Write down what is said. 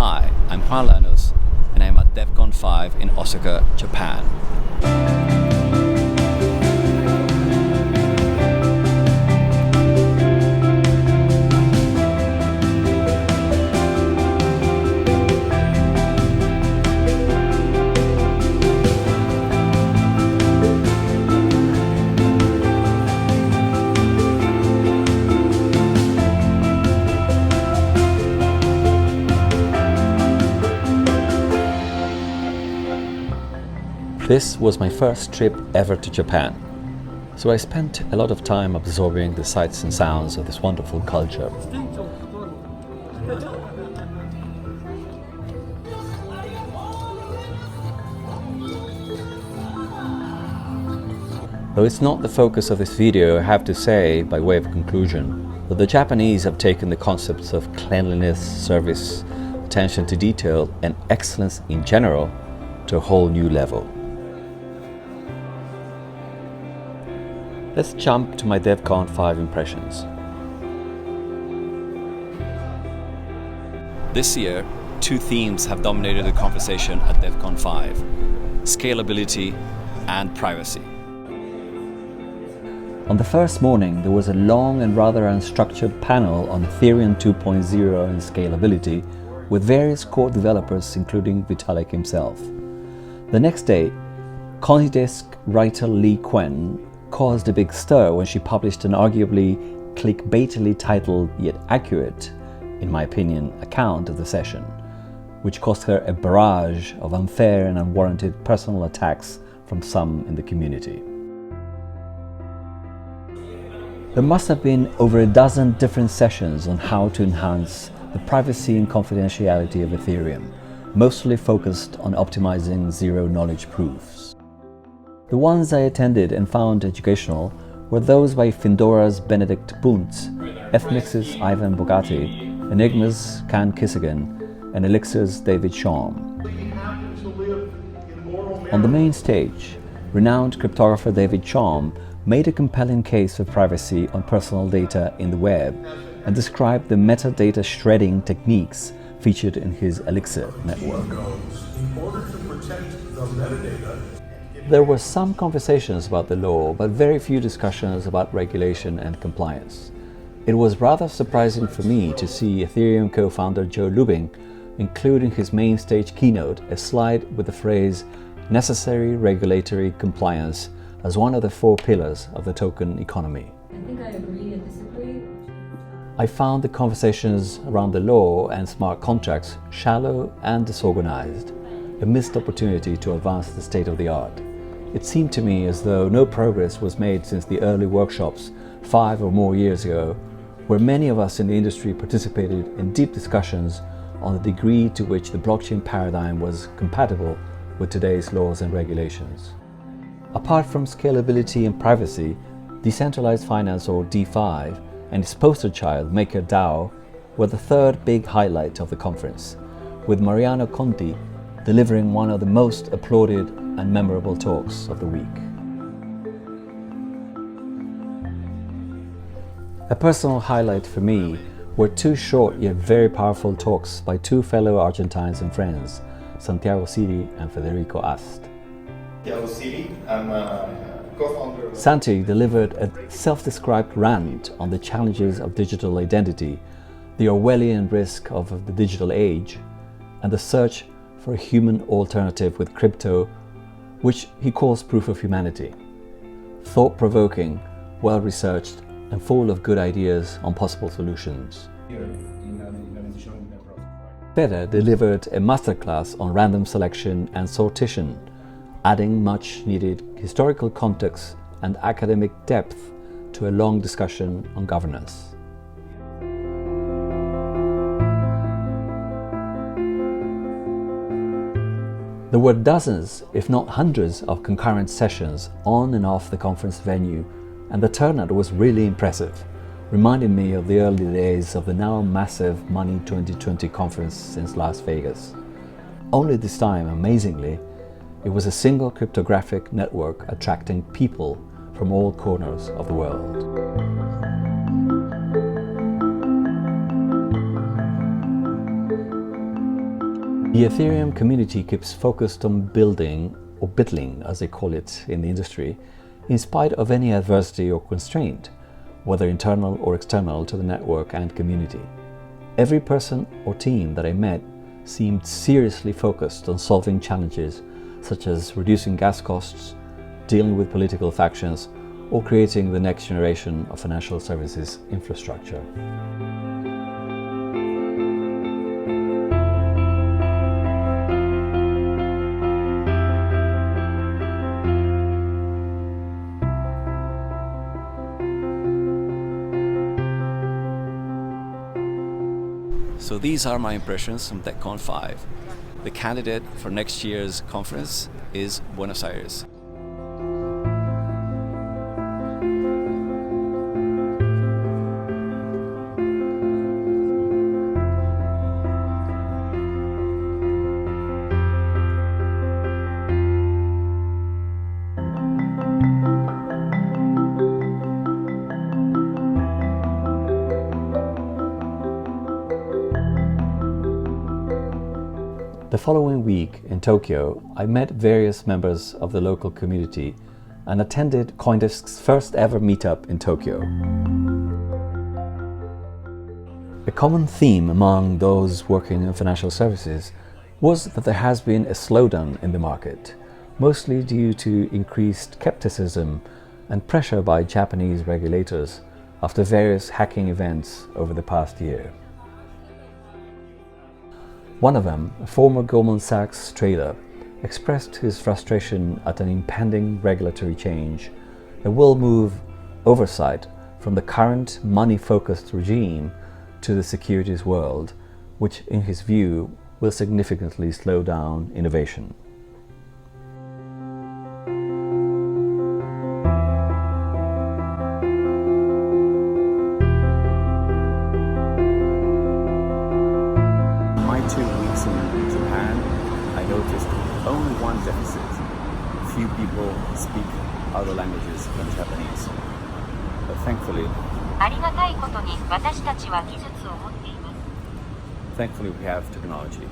Hi, I'm Juan Llanos, and I'm at DevCon 5 in Osaka, Japan. This was my first trip ever to Japan, so I spent a lot of time absorbing the sights and sounds of this wonderful culture. Though it's not the focus of this video, I have to say, by way of conclusion, that the Japanese have taken the concepts of cleanliness, service, attention to detail, and excellence in general to a whole new level. Let's jump to my DevCon 5 impressions. This year, two themes have dominated the conversation at DevCon 5: scalability and privacy. On the first morning, there was a long and rather unstructured panel on Ethereum 2.0 and scalability with various core developers, including Vitalik himself. The next day, Coindesk writer Lee Quen caused a big stir when she published an arguably clickbaitily titled yet accurate, in my opinion, account of the session, which cost her a barrage of unfair and unwarranted personal attacks from some in the community. There must have been over a dozen different sessions on how to enhance the privacy and confidentiality of Ethereum, mostly focused on optimizing zero-knowledge proofs. The ones I attended and found educational were those by Findora's Benedict Bunz, Ethmix's Ivan Bogatti, Enigma's Can Kissigan, and Elixir's David Chaum. On the main stage, renowned cryptographer David Chaum made a compelling case for privacy on personal data in the web and described the metadata shredding techniques featured in his Elixir network. In order to protect the metadata, there were some conversations about the law, but very few discussions about regulation and compliance. It was rather surprising for me to see Ethereum co-founder Joe Lubin include in his main stage keynote a slide with the phrase "necessary regulatory compliance" as one of the four pillars of the token economy. I think I agree and disagree. I found the conversations around the law and smart contracts shallow and disorganized, a missed opportunity to advance the state of the art. It seemed to me as though no progress was made since the early workshops 5 or more years ago, where many of us in the industry participated in deep discussions on the degree to which the blockchain paradigm was compatible with today's laws and regulations. Apart from scalability and privacy, decentralized finance, or DeFi, and its poster child MakerDAO were the third big highlight of the conference, with Mariano Conti delivering one of the most applauded and memorable talks of the week. A personal highlight for me were two short yet very powerful talks by two fellow Argentines and friends, Santiago Siri and Federico Ast. Santiago Siri, I'm a co-founder. Santi delivered a self-described rant on the challenges of digital identity, the Orwellian risk of the digital age, and the search for a human alternative with crypto, which he calls proof of humanity. Thought-provoking, well-researched, and full of good ideas on possible solutions. Fede delivered a masterclass on random selection and sortition, adding much-needed historical context and academic depth to a long discussion on governance. There were dozens, if not hundreds, of concurrent sessions on and off the conference venue, and the turnout was really impressive, reminding me of the early days of the now massive Money 2020 conference in Las Vegas. Only this time, amazingly, it was a single cryptographic network attracting people from all corners of the world. The Ethereum community keeps focused on building, or biddling as they call it in the industry, in spite of any adversity or constraint, whether internal or external to the network and community. Every person or team that I met seemed seriously focused on solving challenges such as reducing gas costs, dealing with political factions, or creating the next generation of financial services infrastructure. So these are my impressions from TechCon 5. The candidate for next year's conference is Buenos Aires. The following week in Tokyo, I met various members of the local community and attended CoinDesk's first ever meetup in Tokyo. A common theme among those working in financial services was that there has been a slowdown in the market, mostly due to increased skepticism and pressure by Japanese regulators after various hacking events over the past year. One of them, a former Goldman Sachs trader, expressed his frustration at an impending regulatory change that will move oversight from the current money-focused regime to the securities world, which in his view will significantly slow down innovation. My 2 weeks in Japan, I noticed only one deficit. Few people speak other languages than Japanese. But thankfully, we have technology.